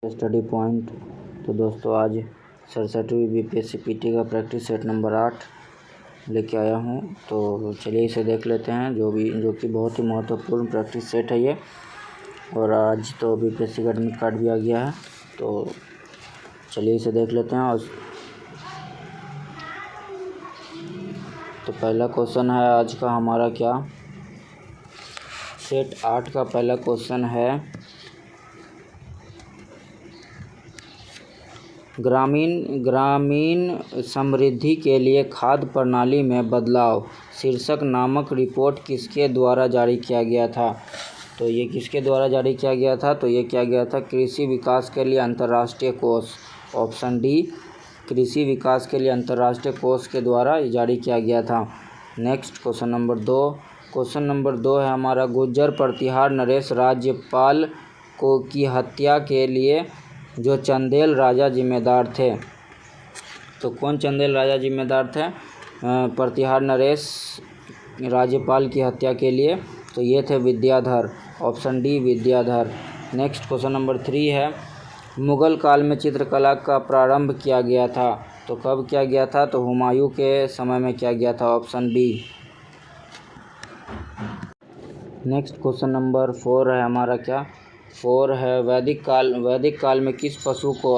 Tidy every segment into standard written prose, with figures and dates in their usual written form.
Study point. तो दोस्तों आज 67वीं बीपीएससी पीटी का प्रैक्टिस सेट नंबर 8 लेके आया हूँ। तो चलिए इसे देख लेते हैं, जो कि बहुत ही महत्वपूर्ण प्रैक्टिस सेट है ये। और आज तो बीपीएससी का एडमिट कार्ड भी आ गया है, तो चलिए इसे देख लेते हैं। और तो पहला क्वेश्चन है आज का हमारा क्या, सेट 8 का पहला क्वेश्चन है ग्रामीण समृद्धि के लिए खाद्य प्रणाली में बदलाव शीर्षक नामक रिपोर्ट किसके द्वारा जारी किया गया था। तो ये किसके द्वारा जारी किया गया था, तो ये किया गया था कृषि विकास के लिए अंतर्राष्ट्रीय कोष, ऑप्शन डी, कृषि विकास के लिए अंतर्राष्ट्रीय कोष के द्वारा जारी किया गया था। Next question number 2। Question number 2 है हमारा, गुर्जर प्रतिहार नरेश राज्यपाल की हत्या के लिए जो चंदेल राजा जिम्मेदार थे। तो कौन चंदेल राजा जिम्मेदार थे प्रतिहार नरेश राज्यपाल की हत्या के लिए? तो ये थे Vidyadhar, option D Vidyadhar. Next question number 3 है, मुगल काल में चित्रकला का प्रारंभ किया गया था। तो कब किया गया था? तो हुमायूं के समय में किया गया था, option B. Next question number 4 है हमारा क्या, 4 है वैदिक काल में किस पशु को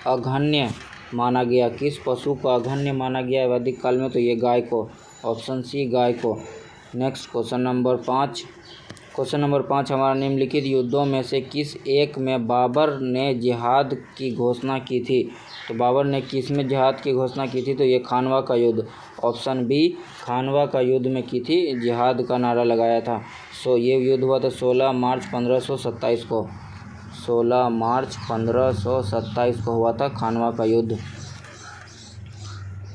अघन्य माना गया? किस पशु को अघन्य माना गया वैदिक काल में? तो ये गाय को, ऑप्शन सी गाय को। Next question number 5। Question number 5 हमारा, निम्नलिखित युद्धों में से किस एक में बाबर ने जिहाद की घोषणा की थी? तो बाबर ने किस में जिहाद की घोषणा की थी? तो ये खानवा का युद्ध, ऑप्शन बी खानवा का युद्ध में की थी, जिहाद का नारा लगाया था। ये युद्ध हुआ था 16 मार्च 1527 को, 16 मार्च 1527 को हुआ था खानवा का युद्ध।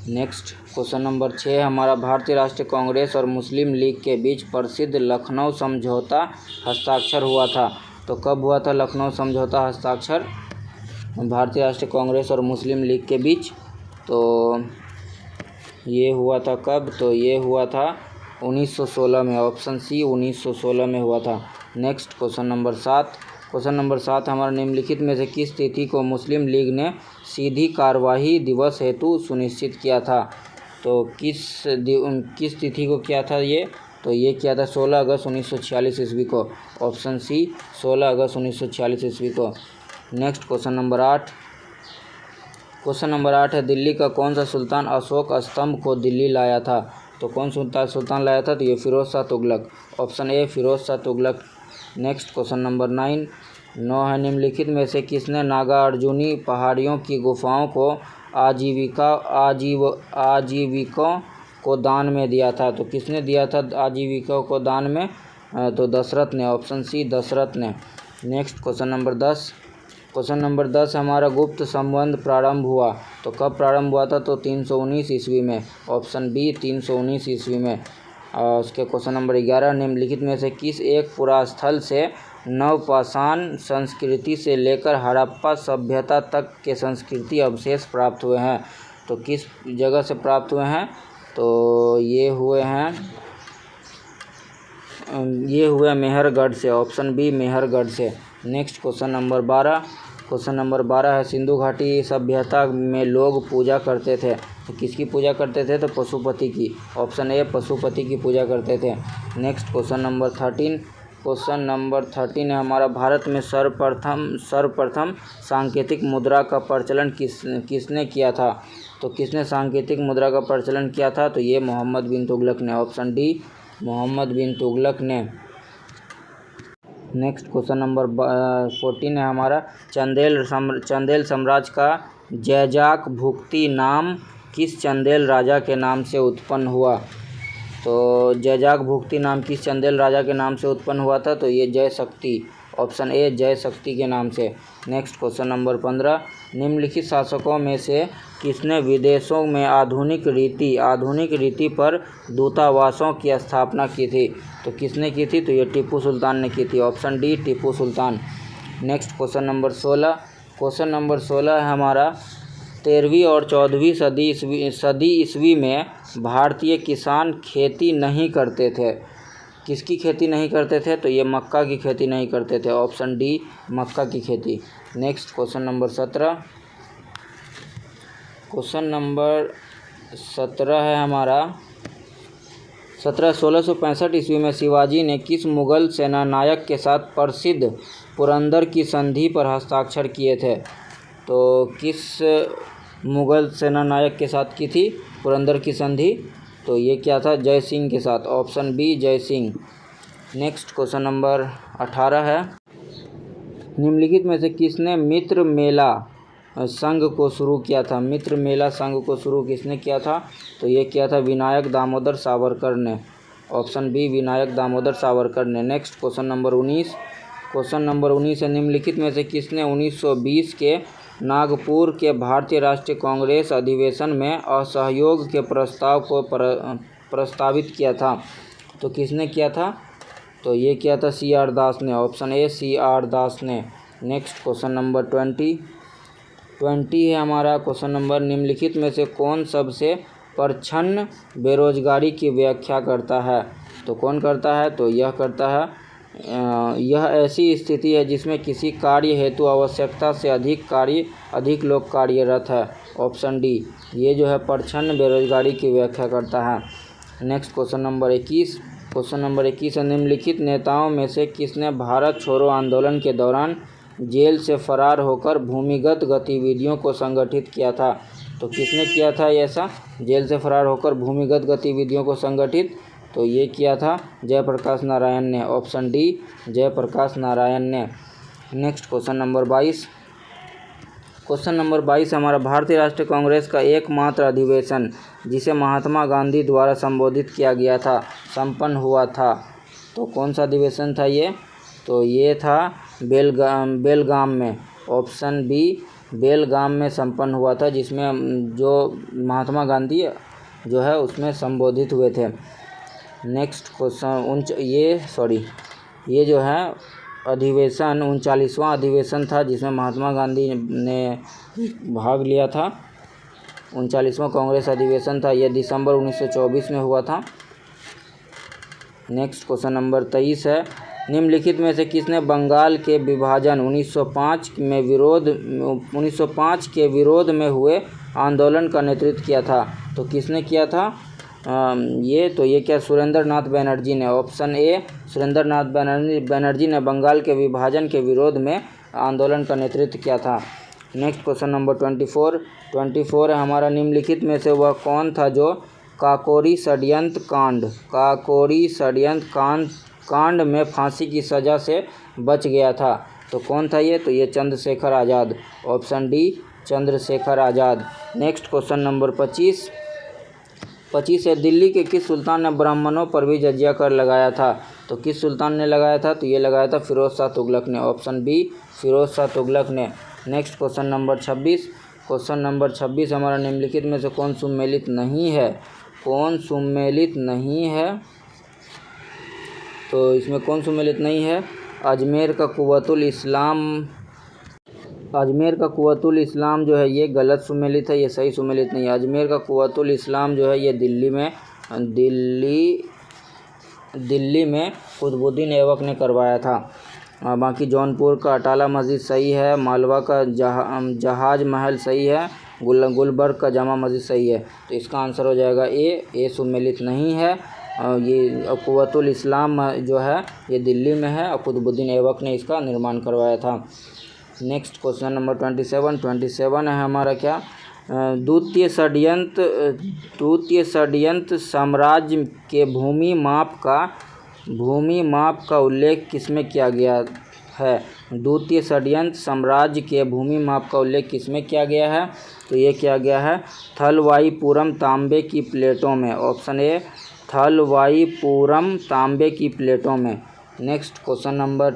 नेक्स्ट क्वेश्चन नंबर 6 हमारा, भारतीय राष्ट्रीय कांग्रेस और मुस्लिम लीग के बीच प्रसिद्ध लखनऊ समझौता हस्ताक्षर हुआ था। तो कब हुआ था लखनऊ समझौता हस्ताक्षर भारतीय राष्ट्रीय कांग्रेस और मुस्लिम लीग के बीच? तो ये हुआ था कब? तो ये हुआ था 1916 में, ऑप्शन सी 1916 में हुआ था। Next question number 7। Question number 7 हमारा, निम्नलिखित में से किस तिथि को मुस्लिम लीग ने सीधी कार्यवाही दिवस हेतु सुनिश्चित किया था? तो किस तिथि को किया था ये? तो ये किया था 16 अगस्त 1946 ईस्वी को, ऑप्शन सी 16 अगस्त 1946 ईस्वी को। Next question number 8। Question number 8 है, दिल्ली का कौन सा सुल्तान अशोक स्तंभ को दिल्ली लाया था? तो कौन सुल्तान लाया था? तो ये Firoz Shah Tughlaq, option A Firoz Shah Tughlaq. Next question number 9 है, निम्नलिखित में से किसने नागार्जुनी पहाड़ियों की गुफाओं को आजीविकों को दान में दिया था? तो किसने दिया था आजीविकों को दान में? तो दशरथ ने, ऑप्शन सी दशरथ ने। Next question number 10। Question number 10 हमारा, गुप्त संबंध प्रारंभ हुआ। तो कब प्रारंभ हुआ था? तो 319 ईस्वी में, ऑप्शन बी 319 ईस्वी में। उसके क्वेश्चन नंबर 11, निम्नलिखित में से किस एक पुरास्थल से नवपाषाण संस्कृति से लेकर हड़प्पा सभ्यता तक के संस्कृति अवशेष प्राप्त हुए हैं? तो किस जगह से प्राप्त हुए हैं? तो ये हुए मेहरगढ़ से, ऑप्शन बी मेहरगढ़ से। Next question number 12। Question number 12 है, सिंधु घाटी सभ्यता में लोग पूजा करते थे। तो किसकी पूजा करते थे? तो पशुपति की, ऑप्शन ए पशुपति की पूजा करते थे। Next question number 13। Question number 13 है हमारा, भारत में सर्वप्रथम सांकेतिक मुद्रा का प्रचलन किसने किया था? तो किसने सांकेतिक मुद्रा का प्रचलन किया था? तो ये मोहम्मद बिन तुगलक ने, ऑप्शन डी मोहम्मद बिन तुगलक ने। नेक्स्ट क्वेश्चन नंबर 14 है हमारा, चंदेल साम्राज्य का जैजाक भुक्ति नाम किस चंदेल राजा के नाम से उत्पन्न हुआ? तो जैजाक भुक्ति नाम किस चंदेल राजा के नाम से उत्पन्न हुआ था? तो ये जय शक्ति, ऑप्शन ए जय शक्ति के नाम से। नेक्स्ट क्वेश्चन नंबर 15, निम्नलिखित शासकों में से किसने विदेशों में आधुनिक रीति पर दूतावासों की स्थापना की थी? तो किसने की थी? तो ये टीपू सुल्तान ने की थी, option D Tipu Sultan. Next question number 16। Question number 16 है हमारा, 13वीं और 14वीं सदी ईस्वी में भारतीय किसान खेती नहीं करते थे। किसकी खेती नहीं करते थे? तो ये मक्का की खेती नहीं करते थे। ऑप्शन डी मक्का की खेती। Next question number 17। Question number 17 है हमारा 1665 ईस्वी में शिवाजी ने किस मुगल सेनानायक के साथ प्रसिद्ध पुरंदर की संधि पर हस्ताक्षर किए थे? तो किस मुगल सेनानायक के साथ की थी पुरंदर की संधि? तो ये क्या था? जय सिंह के साथ। ऑप्शन बी जय सिंह। नेक्स्ट क्वेश्चन नंबर 18 है, निम्नलिखित में से किसने मित्र मेला संघ को शुरू किया था? मित्र मेला संघ को शुरू किसने किया था? तो ये किया था विनायक दामोदर सावरकर ने। ऑप्शन बी विनायक दामोदर सावरकर ने। Next question number 19। Question number 19 है, निम्नलिखित में से किसने 1920 के नागपुर के भारतीय राष्ट्रीय कांग्रेस अधिवेशन में असहयोग के प्रस्ताव को प्रस्तावित किया था? तो किसने किया था? तो ये किया था सी आर दास ने। ऑप्शन ए सी आर दास ने। नेक्स्ट क्वेश्चन नंबर 20 है हमारा क्वेश्चन नंबर, निम्नलिखित में से कौन सबसे प्रच्छन्न बेरोजगारी की व्याख्या करता है? तो कौन करता है? तो यह करता है, यह ऐसी स्थिति है जिसमें किसी कार्य हेतु आवश्यकता से अधिक लोग कार्यरत है। ऑप्शन डी ये जो है प्रच्छन्न बेरोजगारी की व्याख्या करता है। Next question number 21। Question number 21 है, निम्नलिखित नेताओं में से किसने भारत छोड़ो आंदोलन के दौरान जेल से फरार होकर भूमिगत गतिविधियों को संगठित किया था? तो किसने किया था ऐसा, जेल से फरार होकर भूमिगत गतिविधियों को संगठित? तो ये किया था जयप्रकाश नारायण ने। ऑप्शन डी जयप्रकाश नारायण ने। Next question number 22। Question number 22 हमारा, भारतीय राष्ट्रीय कांग्रेस का एकमात्र अधिवेशन जिसे महात्मा गांधी द्वारा संबोधित किया गया था संपन्न हुआ था? तो कौन सा अधिवेशन था ये? तो ये था बेलगाम में। ऑप्शन बी बेलगाम में संपन्न हुआ था, जिसमें जो महात्मा गांधी जो है उसमें संबोधित हुए थे। नेक्स्ट क्वेश्चन ये जो है अधिवेशन 39वां अधिवेशन था जिसमें महात्मा गांधी ने भाग लिया था। 39वां कांग्रेस अधिवेशन था, यह दिसंबर 1924 में हुआ था। नेक्स्ट क्वेश्चन नंबर 23 है, निम्नलिखित में से किसने बंगाल के विभाजन 1905 के विरोध में हुए आंदोलन का नेतृत्व किया था? तो किसने किया था ये क्या सुरेंद्र नाथ बनर्जी ने। ऑप्शन ए सुरेंद्र नाथ बनर्जी ने बंगाल के विभाजन के विरोध में आंदोलन का नेतृत्व किया था। नेक्स्ट क्वेश्चन नंबर 24 है हमारा, निम्नलिखित में से वह कौन था जो काकोरी षड्यंत्र कांड में फांसी की सज़ा से बच गया था? तो कौन था ये? तो ये Chandrashekhar Azad. Option D Chandrashekhar Azad. Next question number 25 है, दिल्ली के किस सुल्तान ने ब्राह्मणों पर भी जजिया कर लगाया था? तो किस सुल्तान ने लगाया था? तो ये लगाया था फिरोज शाह तुगलक ने। ऑप्शन बी फिरोज शाह तुगलक ने। नेक्स्ट क्वेश्चन नंबर 26 हमारा, निम्नलिखित में से कौन सुमेलित नहीं है? तो इसमें कौन सुमेलित नहीं है? अजमेर का कुव्वतुल इस्लाम जो है ये गलत सुमेलित है, ये सही सुमेलित नहीं है। अजमेर का कुव्वतुल इस्लाम जो है ये दिल्ली में कुतुबुद्दीन ऐबक ने करवाया था। बाकी जौनपुर का अटाला मस्जिद सही है, मालवा का जहाज महल सही है, गुलबर्ग का जामा मस्जिद सही है। तो इसका आंसर हो जाएगा ए सुमेलित नहीं है। ये कुव्वतुल इस्लाम जो है ये दिल्ली में है और कुतुबुद्दीन ऐबक ने इसका निर्माण करवाया था। नेक्स्ट क्वेश्चन नंबर 27 है हमारा क्या, द्वितीय षड्यंत्र साम्राज्य के भूमि माप का उल्लेख किसमें किया गया है? द्वितीय षड्यंत्र साम्राज्य के भूमि माप का उल्लेख किसमें किया गया है? तो ये किया गया है थलवाईपुरम तांबे की प्लेटों में। ऑप्शन ए थलवाईपुरम तांबे की प्लेटों में। नेक्स्ट क्वेश्चन नंबर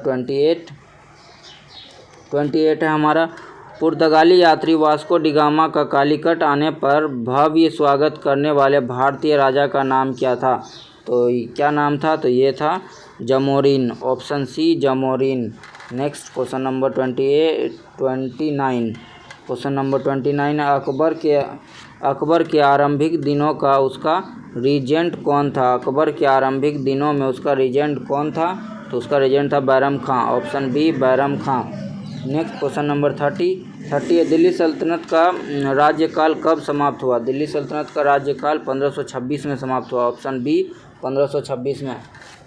28 है हमारा, पुर्तगाली यात्री वास्को डिगामा का कालीकट आने पर भव्य स्वागत करने वाले भारतीय राजा का नाम क्या था? तो क्या नाम था? तो ये था Zamorin. Option C Zamorin. Next question number 29 है, अकबर के आरंभिक दिनों का उसका रीजेंट कौन था? अकबर के आरंभिक दिनों में उसका रीजेंट कौन था? तो उसका रीजेंट था बैरम खां, ऑप्शन बी बैरम खां। नेक्स्ट क्वेश्चन नंबर 30 दिल्ली सल्तनत का राज्यकाल कब समाप्त हुआ? दिल्ली सल्तनत का राज्यकाल 1526 में समाप्त हुआ, ऑप्शन बी 1526 में।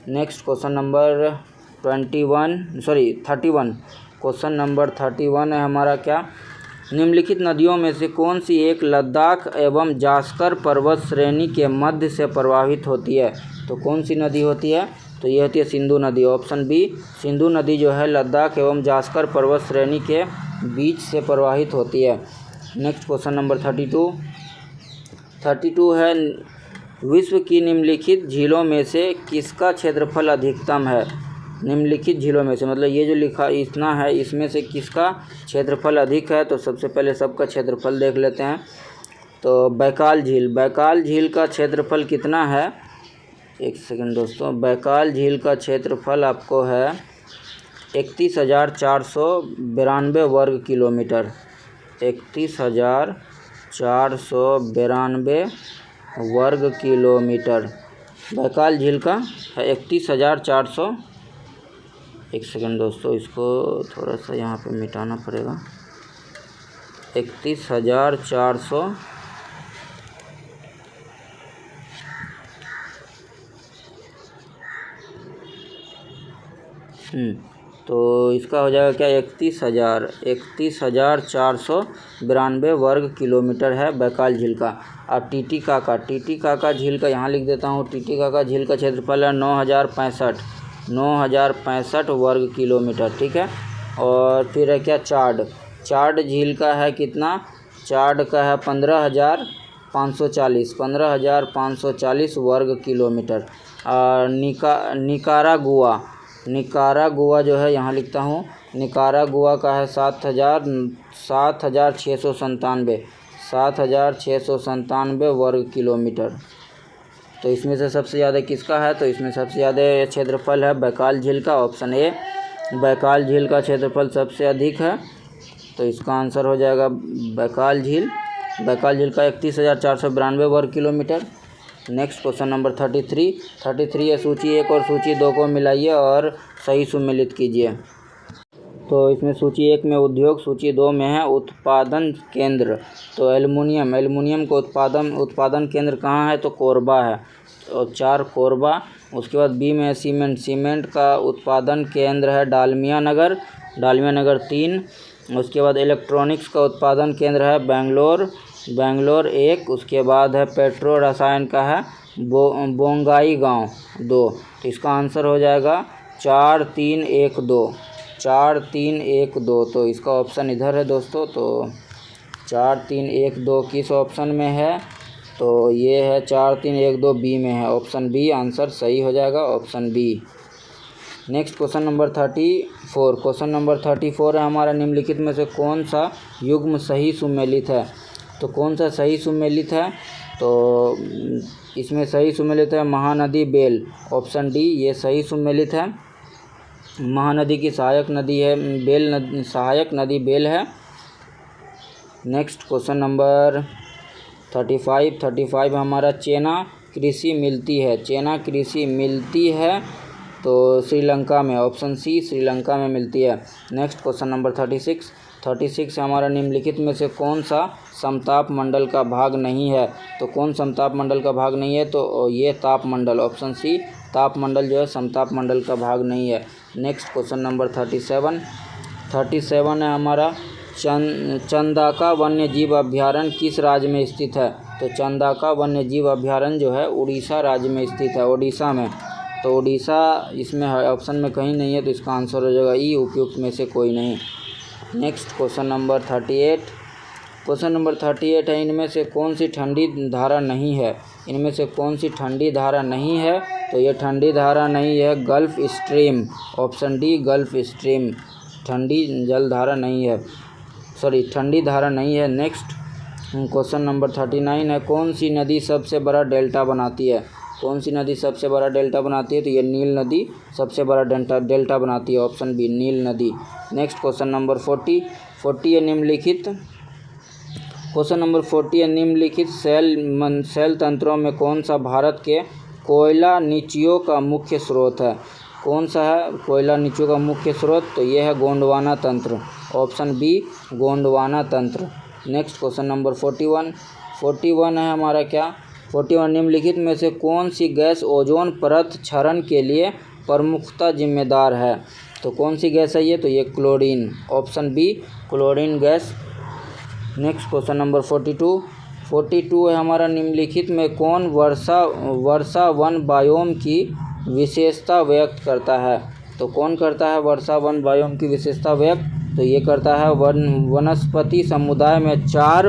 Next question number 31 question number 31 है हमारा क्या? निम्नलिखित नदियों में से कौन सी एक लद्दाख एवं जास्कर पर्वत श्रेणी के मध्य से प्रवाहित होती है? तो कौन सी नदी होती है? तो ये होती है सिंधु नदी, ऑप्शन बी सिंधु नदी जो है लद्दाख एवं जास्कर पर्वत श्रेणी के बीच से प्रवाहित होती है। नेक्स्ट क्वेश्चन नंबर 32 है विश्व की निम्नलिखित झीलों में से किसका क्षेत्रफल अधिकतम है? निम्नलिखित झीलों में से मतलब ये जो लिखा इतना है, इसमें से किसका क्षेत्रफल अधिक है? तो सबसे पहले सबका क्षेत्रफल देख लेते हैं। तो बैकाल झील का क्षेत्रफल कितना है? एक सेकंड दोस्तों, बैकाल झील का क्षेत्रफल आपको है 31,492 वर्ग किलोमीटर, 31,492 वर्ग किलोमीटर बैकाल झील का है। 31,400 एक सेकंड दोस्तों, इसको थोड़ा सा यहाँ पे मिटाना पड़ेगा। 31,400 तो इसका हो जाएगा क्या? 31,492 वर्ग किलोमीटर है बैकाल झील का। और टीटीकाका झील का यहाँ लिख देता हूँ। टीटीकाका झील का क्षेत्रफल है 9,065 वर्ग किलोमीटर, ठीक है। और फिर है क्या? चाड झील का है कितना? चाड का है 15,540 वर्ग किलोमीटर। और निकारागुआ जो है यहाँ लिखता हूँ, निकारागुआ का है 7,697 वर्ग किलोमीटर। तो इसमें से सबसे ज़्यादा किसका है? तो इसमें सबसे ज़्यादा क्षेत्रफल है बैकाल झील का, ऑप्शन ए बैकाल झील का क्षेत्रफल सबसे अधिक है। तो इसका आंसर हो जाएगा बैकाल झील का 31,492 वर्ग किलोमीटर। नेक्स्ट क्वेश्चन नंबर 33 है सूची 1 और सूची 2 को मिलाइए और सही सुमेलित कीजिए। तो इसमें सूची 1 में उद्योग, सूची 2 में है उत्पादन केंद्र। तो एल्युमिनियम का उत्पादन केंद्र कहाँ है? तो कोरबा है, और 4 कोरबा। उसके बाद बी में सीमेंट का उत्पादन केंद्र है डालमिया नगर 3। उसके बाद इलेक्ट्रॉनिक्स का उत्पादन केंद्र है बेंगलोर 1। उसके बाद है पेट्रो रसायन का है बोंगाई गांव 2। तो इसका आंसर हो जाएगा 4312। तो इसका ऑप्शन इधर है दोस्तों। तो 4312 किस ऑप्शन में है? तो ये है 4312 बी में है, ऑप्शन बी आंसर सही हो जाएगा, option B. Next question number 34 है हमारा, निम्नलिखित में से कौन सा युग्म सही सुमेलित है? तो कौन सा सही सुमेलित है? तो इसमें सही सुमेलित है महानदी बेल, ऑप्शन डी ये सही सुमेलित है। महानदी की सहायक नदी है सहायक नदी बेल है। नेक्स्ट क्वेश्चन नंबर 35 हमारा, चेना कृषि मिलती है तो श्रीलंका में, ऑप्शन सी श्रीलंका में मिलती है। नेक्स्ट क्वेश्चन नंबर 36 हमारा, निम्नलिखित में से कौन सा समताप मंडल का भाग नहीं है? तो कौन समताप मंडल का भाग नहीं है? तो ये ताप मंडल, ऑप्शन सी ताप मंडल जो है समताप मंडल का भाग नहीं है। नेक्स्ट क्वेश्चन नंबर 37 है हमारा, चंदाका वन्य जीव अभ्यारण्य किस राज्य में स्थित है? तो चंदाका वन्य जीव अभ्यारण्य जो है उड़ीसा राज्य में स्थित है, उड़ीसा में। तो उड़ीसा इसमें ऑप्शन में कहीं नहीं है, तो इसका आंसर हो जाएगा ई उपयुक्त में से कोई नहीं। नेक्स्ट क्वेश्चन नंबर 38 है, इनमें से कौन सी ठंडी धारा नहीं है? तो ये ठंडी धारा नहीं है gulf stream, option D gulf stream, ठंडी धारा नहीं है। नेक्स्ट क्वेश्चन नंबर 39 है, कौन सी नदी सबसे बड़ा डेल्टा बनाती है? तो ये नील नदी सबसे बड़ा डेल्टा बनाती है, ऑप्शन बी नील नदी। नेक्स्ट क्वेश्चन नंबर 40 है, क्वेश्चन नंबर 40 है, निम्नलिखित सेल तंत्रों में कौन सा भारत के कोयला नीचियों का मुख्य स्रोत है? कौन सा है कोयला नीचियों का मुख्य स्रोत? तो ये है गोंडवाना तंत्र, ऑप्शन बी गोंडवाना तंत्र। नेक्स्ट क्वेश्चन नंबर 41 है हमारा क्या? 41 निम्नलिखित में से कौन सी गैस ओजोन परत क्षरण के लिए प्रमुखता जिम्मेदार है? तो कौन सी गैस है ये? तो ये chlorine, option B chlorine gas. Next question number 42 है हमारा, निम्नलिखित में कौन वर्षा वन बायोम की विशेषता व्यक्त करता है? तो कौन करता है वर्षा वन बायोम की विशेषता व्यक्त? तो ये करता है वनस्पति समुदाय में चार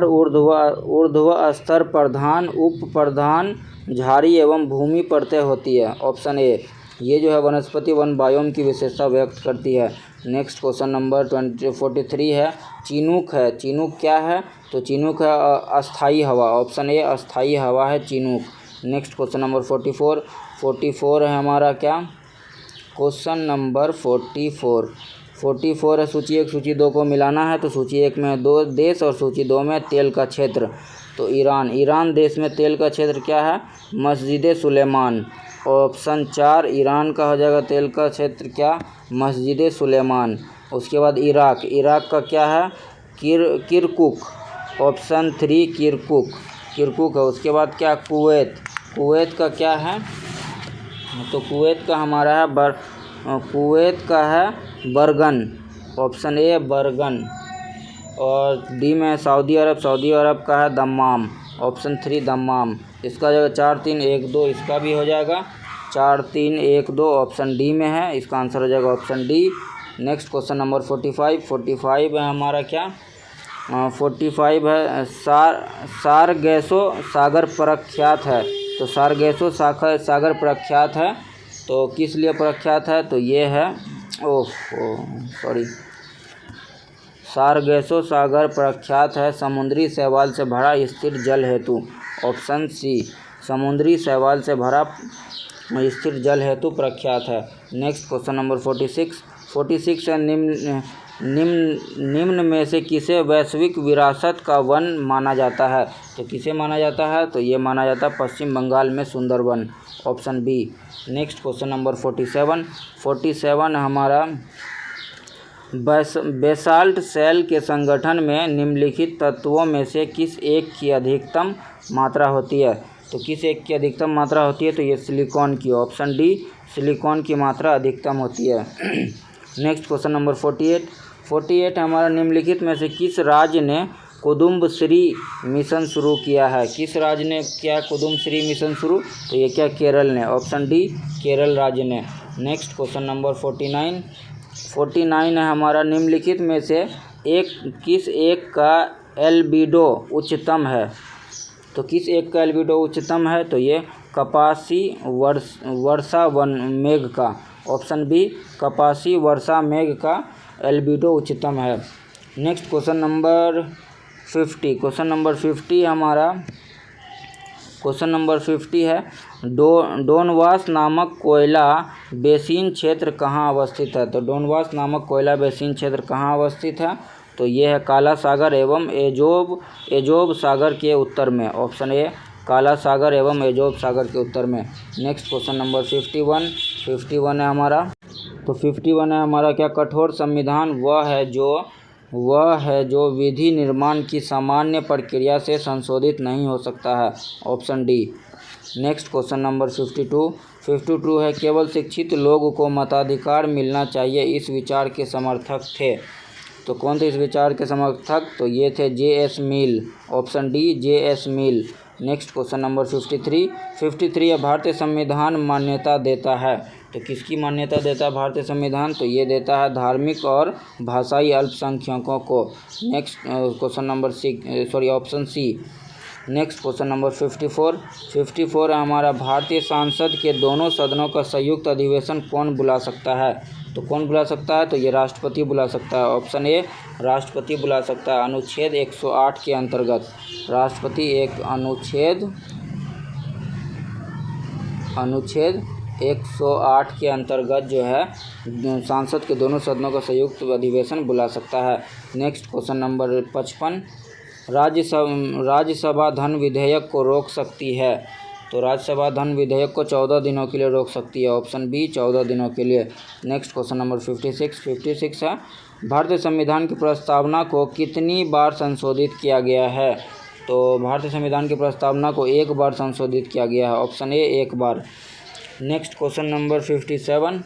ऊर्ध्व स्तर प्रधान, उप प्रधान, झाड़ी एवं भूमि परतें होती है, ऑप्शन ए। ये जो है वनस्पति वन बायोम की विशेषता व्यक्त करती है। नेक्स्ट क्वेश्चन नंबर 43 है, चिनूक क्या है? तो चिनूक है अस्थाई हवा, ऑप्शन ए अस्थाई हवा है चिनूक। नेक्स्ट क्वेश्चन नंबर 44 है हमारा क्या? क्वेश्चन नंबर 44 है, सूची 1 सूची 2 को मिलाना है। तो सूची 1 में 2 देश और सूची 2 में तेल का क्षेत्र। तो ईरान देश में तेल का क्षेत्र क्या है? मस्जिद सुलेमान, ऑप्शन 4 ईरान का हो जाएगा तेल का क्षेत्र क्या? मस्जिद सुलेमान। उसके बाद इराक का क्या है? किरकुक, ऑप्शन 3 किरकुक है। उसके बाद क्या? कुवैत का क्या है? तो कुवैत का हमारा है बरगन, ऑप्शन ए बरगन। और डी में सऊदी अरब का है दम्माम, ऑप्शन 3 दम्माम। इसका जो 4 3 1 2 इसका भी हो जाएगा 4 3 1 2, ऑप्शन डी में है, इसका आंसर हो जाएगा option D. Next question number 45 है हमारा क्या? 45 है, सारगेसो सागर प्रख्यात है। तो सारगेसो सागर प्रख्यात है, तो किस लिए प्रख्यात है? तो ये है सारगेसो सागर प्रख्यात है समुद्री शैवाल से भरा स्थिर जल हेतु, ऑप्शन सी समुद्री शैवाल से भरा स्थिर जल हेतु प्रख्यात है। नेक्स्ट क्वेश्चन नंबर 46 है, निम्न में से किसे वैश्विक विरासत का वन माना जाता है? तो किसे माना जाता है? तो ये माना जाता है पश्चिम बंगाल में Sundarban, option B. Next question number 47 हमारा, बेसाल्ट सेल के संगठन में निम्नलिखित तत्वों में से किस एक की अधिकतम मात्रा होती है? तो किस एक की अधिकतम मात्रा होती है? तो ये सिलिकॉन की, ऑप्शन डी सिलिकॉन की मात्रा अधिकतम होती है। नेक्स्ट क्वेश्चन नंबर 48 हमारा, निम्नलिखित में से किस राज्य ने कुदुम्बश्री मिशन शुरू किया है? किस राज्य ने किया कुदुम्बश्री मिशन शुरू? तो ये क्या? केरल ने, ऑप्शन डी केरल राज्य ने। नेक्स्ट क्वेश्चन नंबर 49 है हमारा, निम्नलिखित में से किस एक का एल्बिडो उच्चतम है? तो किस एक का एल्बिडो उच्चतम है? तो ये कपासी वर्षा वन मेघ का, ऑप्शन बी कपासी वर्षा मेघ का एल्बिडो उच्चतम है। नेक्स्ट क्वेश्चन नंबर 50 हमारा, क्वेश्चन नंबर 50 है, डोनवास नामक कोयला बेसिन क्षेत्र कहाँ अवस्थित है? तो डोनवास नामक कोयला बेसिन क्षेत्र कहाँ अवस्थित है? तो ये है काला सागर एवं एजोब सागर के उत्तर में, ऑप्शन ए काला सागर एवं एजोब सागर के उत्तर में। नेक्स्ट क्वेश्चन नंबर 51 है हमारा। तो 51 है हमारा क्या? कठोर संविधान वह है जो विधि निर्माण की सामान्य प्रक्रिया से संशोधित नहीं हो सकता है, option D. Next question number 52 है, केवल शिक्षित लोगों को मताधिकार मिलना चाहिए, इस विचार के समर्थक थे। तो कौन थे इस विचार के समर्थक? तो ये थे J.S. मिल, ऑप्शन डी J.S. मिल। नेक्स्ट क्वेश्चन नंबर 53 है, भारतीय संविधान मान्यता देता है। तो किसकी मान्यता देता है भारतीय संविधान? तो ये देता है धार्मिक और भाषाई अल्पसंख्यकों को। Next question number option C. Next question number 54 है हमारा, भारतीय संसद के दोनों सदनों का संयुक्त अधिवेशन कौन बुला सकता है? तो कौन बुला सकता है? तो ये राष्ट्रपति बुला सकता है, ऑप्शन ए राष्ट्रपति बुला सकता है। अनुच्छेद 108 के अंतर्गत राष्ट्रपति अनुच्छेद 108 के अंतर्गत जो है सांसद के दोनों सदनों का संयुक्त अधिवेशन बुला सकता है। नेक्स्ट क्वेश्चन नंबर 55, राज्यसभा धन विधेयक को रोक सकती है। तो राज्यसभा धन विधेयक को 14 दिनों के लिए रोक सकती है। ऑप्शन बी 14 दिनों के लिए। नेक्स्ट क्वेश्चन नंबर 56 है, भारतीय संविधान की प्रस्तावना को कितनी बार संशोधित किया गया है। तो भारतीय संविधान की प्रस्तावना को 1 बार संशोधित किया गया है। Option A 1 bar. Next question number 57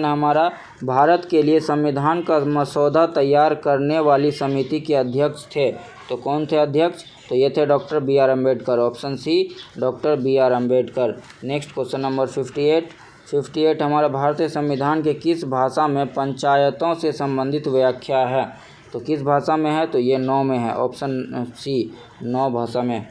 है हमारा, भारत के लिए संविधान का मसौदा तैयार करने वाली समिति के अध्यक्ष थे। तो कौन थे अध्यक्ष? तो ये थे doctor B R Ambedkar. Option C doctor B R Ambedkar. Next question number 58 हमारा, भारतीय संविधान के किस भाषा में पंचायतों से संबंधित व्याख्या है। तो किस भाषा में है? तो ये 9 में है। ऑप्शन सी 9 भाषा में।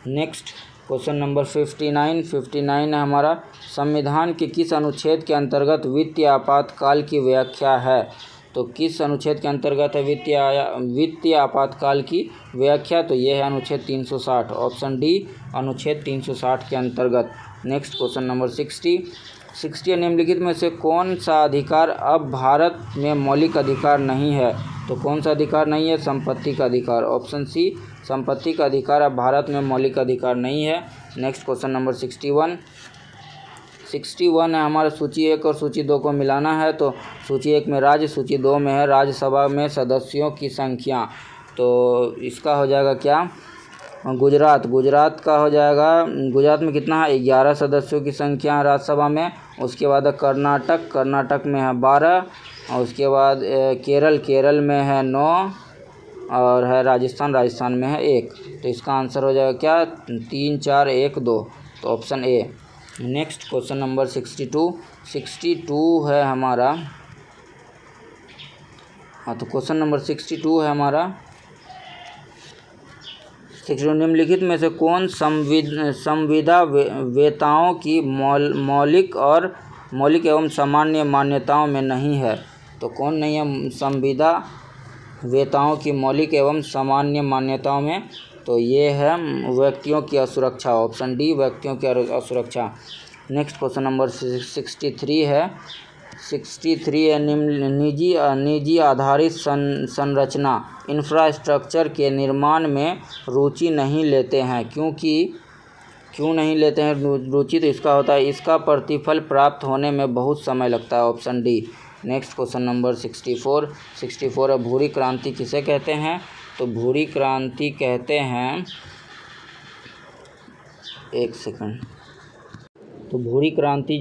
नेक्स्ट क्वेश्चन नंबर 59 है हमारा, संविधान के किस अनुच्छेद के अंतर्गत वित्तीय आपातकाल की व्याख्या है। तो किस अनुच्छेद के अंतर्गत है वित्तीय आपातकाल की व्याख्या? तो ये है अनुच्छेद 360। ऑप्शन डी अनुच्छेद 360 के अंतर्गत। नेक्स्ट क्वेश्चन नंबर 60 निम्नलिखित में से कौन सा अधिकार अब भारत में मौलिक अधिकार नहीं है। तो कौन सा अधिकार नहीं है? संपत्ति का अधिकार। ऑप्शन सी संपत्ति का अधिकार अब भारत में मौलिक अधिकार नहीं है। नेक्स्ट क्वेश्चन नंबर 61 है हमारा, सूची 1 और सूची 2 को मिलाना है। तो सूची 1 में राज्य, सूची 2 में है राज्यसभा में सदस्यों की संख्या। तो इसका हो जाएगा क्या? गुजरात का हो जाएगा। गुजरात में कितना है? 11 सदस्यों की संख्या है राज्यसभा में। उसके बाद कर्नाटक में है 12। और उसके बाद केरल में है 9 और है राजस्थान में है 1। तो इसका आंसर हो जाएगा क्या? 3 4 1 2। तो option A. Next question number 62 है हमारा। तो क्वेश्चन नंबर 62 है हमारा, निम्नलिखित में से कौन संविदा वेताओं की मौलिक एवं सामान्य मान्यताओं में नहीं है। तो कौन नहीं है संविदा वेताओं की मौलिक एवं सामान्य मान्यताओं में? तो ये है व्यक्तियों की असुरक्षा। ऑप्शन डी व्यक्तियों की असुरक्षा। नेक्स्ट क्वेश्चन नंबर 63 है। निजी आधारित संरचना इंफ्रास्ट्रक्चर के निर्माण में रुचि नहीं लेते हैं। क्यों नहीं लेते हैं रुचि? तो इसका होता है इसका प्रतिफल प्राप्त होने में बहुत समय लगता है। Option D. Next question number 64 है, भूरी क्रांति किसे कहते हैं। तो भूरी क्रांति कहते हैं, एक सेकंड, तो भूरी क्रांति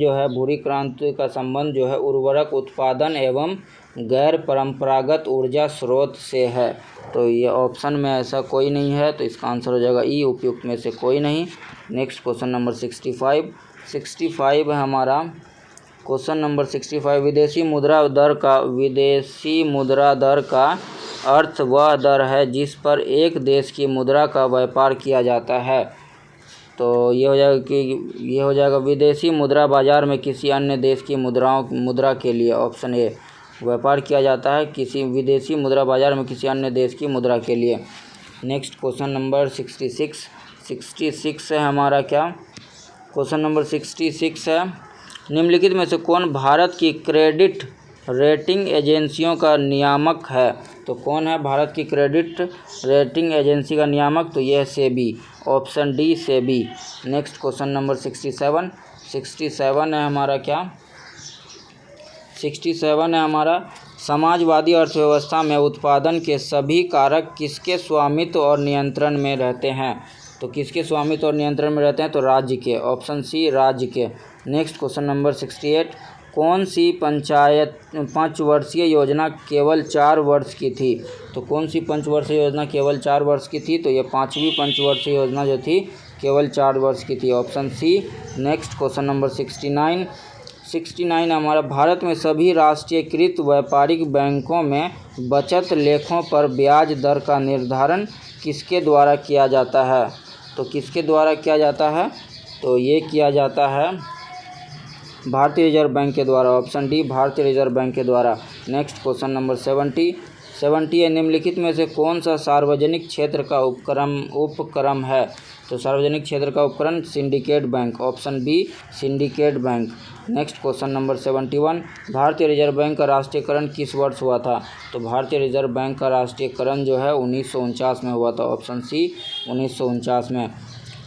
का संबंध जो है उर्वरक उत्पादन एवं गैर परंपरागत ऊर्जा स्रोत से है। तो ये ऑप्शन में ऐसा कोई नहीं है। तो इसका आंसर हो जाएगा ई उपयुक्त में से कोई नहीं। नेक्स्ट क्वेश्चन नंबर 65 है हमारा। क्वेश्चन नंबर 65, विदेशी मुद्रा दर का अर्थ वह दर है जिस पर एक देश की मुद्रा का व्यापार किया जाता है। तो ये हो जाएगा विदेशी मुद्रा बाजार में किसी अन्य देश की मुद्रा के लिए। ऑप्शन ए व्यापार किया जाता है किसी विदेशी मुद्रा बाजार में किसी अन्य देश की मुद्रा के लिए। नेक्स्ट क्वेश्चन नंबर 66 है हमारा क्या? क्वेश्चन नंबर 66 है, निम्नलिखित में से कौन भारत की क्रेडिट रेटिंग एजेंसियों का नियामक है। तो कौन है भारत की क्रेडिट रेटिंग एजेंसी का नियामक? तो यह है SEBI. Option D SEBI. Next question number 67 है हमारा क्या? 67 है हमारा, समाजवादी अर्थव्यवस्था में उत्पादन के सभी कारक किसके स्वामित्व और नियंत्रण में रहते हैं। तो किसके स्वामित्व और नियंत्रण में रहते हैं? तो राज्य के। ऑप्शन सी राज्य के। नेक्स्ट क्वेश्चन नंबर 68, कौन सी पंचवर्षीय योजना केवल 4 वर्ष की थी। तो कौन सी पंचवर्षीय योजना केवल 4 वर्ष की थी? तो ये 5वीं पंचवर्षीय योजना जो थी केवल 4 वर्ष की थी। Option C. Next question number 69 हमारा, भारत में सभी राष्ट्रीयकृत व्यापारिक बैंकों में बचत लेखों पर ब्याज दर का निर्धारण किसके द्वारा किया जाता है। तो किसके द्वारा किया जाता है? तो ये किया जाता है भारतीय रिजर्व बैंक के द्वारा। ऑप्शन डी भारतीय रिजर्व बैंक के द्वारा। नेक्स्ट क्वेश्चन नंबर 70 70 है, निम्नलिखित में से कौन सा सार्वजनिक क्षेत्र का उपक्रम है? तो सार्वजनिक क्षेत्र का उपक्रम Syndicate Bank, option B Syndicate Bank. Next question number 71, भारतीय रिजर्व बैंक का राष्ट्रीयकरण किस वर्ष हुआ था? तो भारतीय रिजर्व बैंक का राष्ट्रीयकरण जो है 1949 में हुआ था, ऑप्शन सी 1949 में।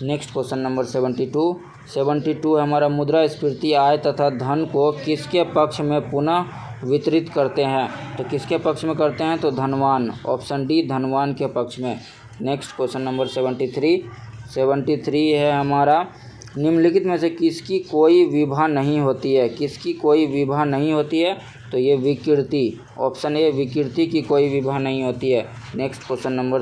नेक्स्ट क्वेश्चन नंबर 72 है हमारा, मुद्रास्फीति आय तथा धन को किसके पक्ष में पुनः वितरित करते हैं? तो किसके पक्ष में करते हैं? तो धनवान, ऑप्शन डी धनवान के पक्ष में। नेक्स्ट क्वेश्चन नंबर 73 है हमारा, निम्नलिखित में से किसकी कोई विभा नहीं होती है? किसकी कोई विभा नहीं होती है? तो ये विकृति, ऑप्शन ए विकृति की कोई विभा नहीं होती है। नेक्स्ट क्वेश्चन नंबर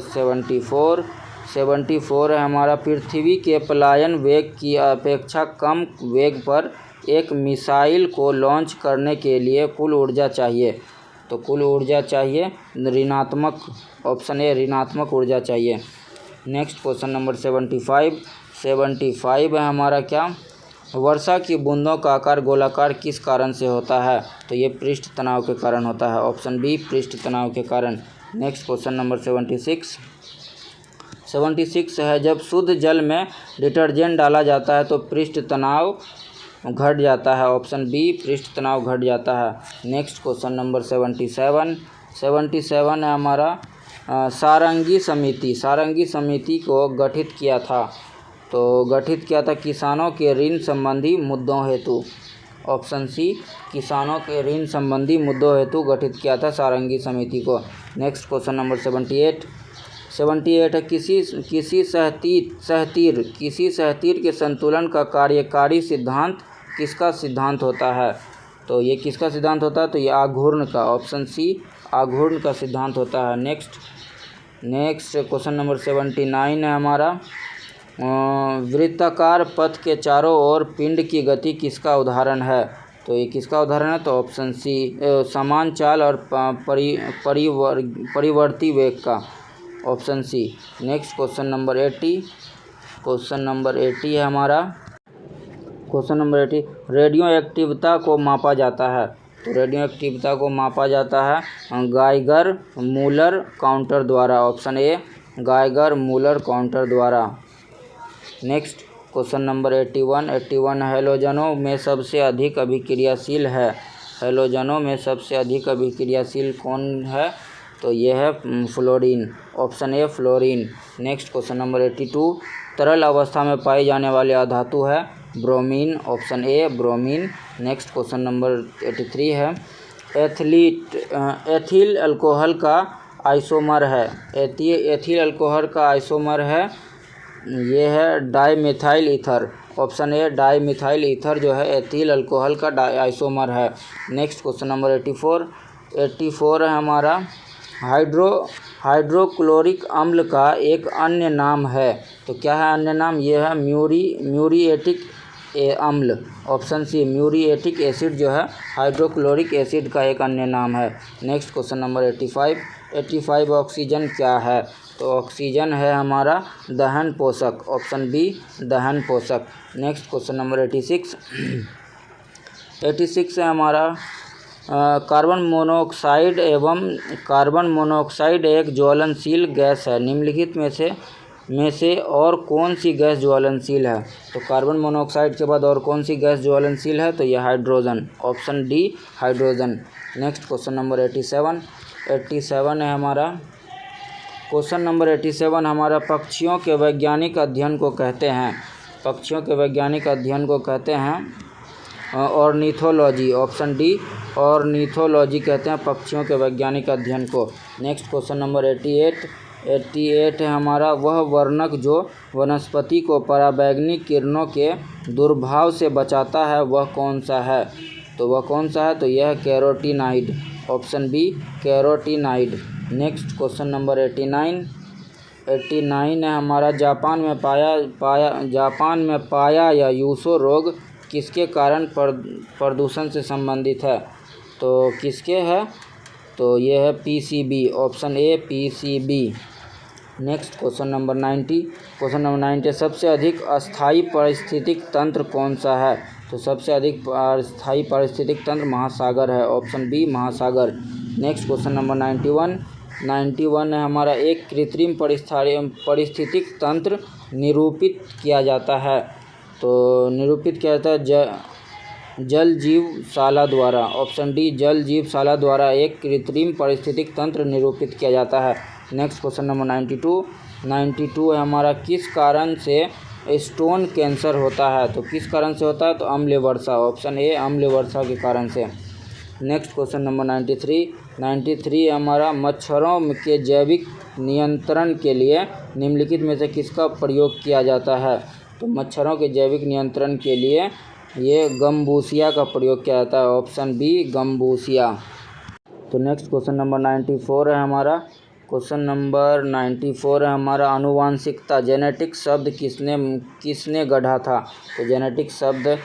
74 है हमारा, पृथ्वी के पलायन वेग की अपेक्षा कम वेग पर एक मिसाइल को लॉन्च करने के लिए कुल ऊर्जा चाहिए। तो कुल ऊर्जा चाहिए ऋणात्मक, ऑप्शन ए ऋणात्मक ऊर्जा चाहिए। नेक्स्ट क्वेश्चन नंबर 75 है हमारा, क्या वर्षा की बूंदों का आकार गोलाकार किस कारण से होता है? तो ये पृष्ठ तनाव के कारण होता है, ऑप्शन बी पृष्ठ तनाव के कारण। नेक्स्ट क्वेश्चन नंबर 76 है, जब शुद्ध जल में डिटर्जेंट डाला जाता है तो पृष्ठ तनाव घट जाता है, ऑप्शन बी पृष्ठ तनाव घट जाता है। नेक्स्ट क्वेश्चन नंबर 77 है हमारा, सारंगी समिति को गठित किया था। तो गठित किया था किसानों के ऋण संबंधी मुद्दों हेतु, ऑप्शन सी किसानों के ऋण संबंधी मुद्दों हेतु गठित किया था सारंगी समिति को। नेक्स्ट क्वेश्चन नंबर 78 है, किसी सहतीर के संतुलन का कार्यकारी सिद्धांत किसका सिद्धांत होता है? तो ये किसका सिद्धांत होता है? तो ये आघूर्ण का, ऑप्शन सी आघूर्ण का सिद्धांत होता है। नेक्स्ट क्वेश्चन नंबर 79 है हमारा, वृत्ताकार पथ के चारों ओर पिंड की गति किसका उदाहरण है? तो ये किसका उदाहरण है? तो ऑप्शन सी समान चाल और परिवर्ती वेग का, option C. Next question number 80 है हमारा, क्वेश्चन नंबर 80, रेडियो एक्टिविटी को मापा जाता है। तो रेडियो एक्टिविटी को मापा जाता है गाइगर मूलर काउंटर द्वारा, option A Geiger Muller counter द्वारा। नेक्स्ट क्वेश्चन नंबर 81 हैलोजनों में सबसे अधिक अभिक्रियाशील है। हैलोजनों में सबसे अधिक अभिक्रियाशील कौन है? तो ये है fluorine, option A fluorine. Next question number 82, तरल अवस्था में पाई जाने वाली अधातु है bromine, option A bromine. Next question number 83 है, एथिल अल्कोहल का आइसोमर है। एथिल अल्कोहल का आइसोमर है, ये है dimethyl ether, option A dimethyl ether जो है एथिल अल्कोहल का आइसोमर है। नेक्स्ट क्वेश्चन नंबर 84 है हमारा, हाइड्रोक्लोरिक अम्ल का एक अन्य नाम है। तो क्या है अन्य नाम? ये है म्यूरिएटिक अम्ल, ऑप्शन सी म्यूरिएटिक एसिड जो है हाइड्रोक्लोरिक एसिड का एक अन्य नाम है। नेक्स्ट क्वेश्चन नंबर 85 ऑक्सीजन क्या है? तो ऑक्सीजन है हमारा दहन पोषक, ऑप्शन बी दहन पोषक। नेक्स्ट क्वेश्चन नंबर 86 है हमारा, कार्बन मोनोऑक्साइड एक ज्वलनशील गैस है। निम्नलिखित में से और कौन सी गैस ज्वलनशील है? तो कार्बन मोनोऑक्साइड के बाद और कौन सी गैस ज्वलनशील है? तो यह hydrogen, option D hydrogen. Next question number 87 है हमारा, क्वेश्चन नंबर 87 हमारा, पक्षियों के वैज्ञानिक अध्ययन को कहते हैं ऑर्निथोलॉजी, ऑप्शन डी ऑर्निथोलॉजी कहते हैं पक्षियों के वैज्ञानिक अध्ययन को। नेक्स्ट क्वेश्चन नंबर 88 है हमारा, वह वर्णक जो वनस्पति को पराबैंगनी किरणों के दुर्भाव से बचाता है वह कौन सा है? तो वह कौन सा है? तो यह है carotenoid, option B carotenoid. Next question number 89 है हमारा, जापान में पाया या यूसो रोग किसके कारण प्रदूषण से संबंधित है? तो किसके है? तो ये है PCB, option A PCB. Next question number 90 सबसे अधिक अस्थायी पारिस्थितिक तंत्र कौन सा है? तो सबसे अधिक अस्थायी पारिस्थितिक तंत्र महासागर है, ऑप्शन बी महासागर। नेक्स्ट क्वेश्चन नंबर 91 है हमारा, एक कृत्रिम परिस्थितिक तंत्र निरूपित किया जाता है। तो निरूपित किया जाता है जल जीवशाला द्वारा। ऑप्शन डी, जल जीवशाला द्वारा एक कृत्रिम परिस्थितिक तंत्र निरूपित किया जाता है। नेक्स्ट क्वेश्चन नंबर 92 है हमारा, किस कारण से स्टोन कैंसर होता है। तो किस कारण से होता है, तो अम्ल वर्षा। ऑप्शन ए, अम्ल वर्षा के कारण से। नेक्स्ट क्वेश्चन नंबर 93 हमारा, मच्छरों के जैविक नियंत्रण के लिए निम्नलिखित में से किसका प्रयोग किया जाता है। तो मच्छरों के जैविक नियंत्रण के लिए ये गम्बूसिया का प्रयोग किया जाता है। Option B, gambusia. तो नेक्स्ट क्वेश्चन नंबर 94 है हमारा, आनुवांशिकता, जेनेटिक शब्द किसने गढ़ा था। तो जेनेटिक शब्द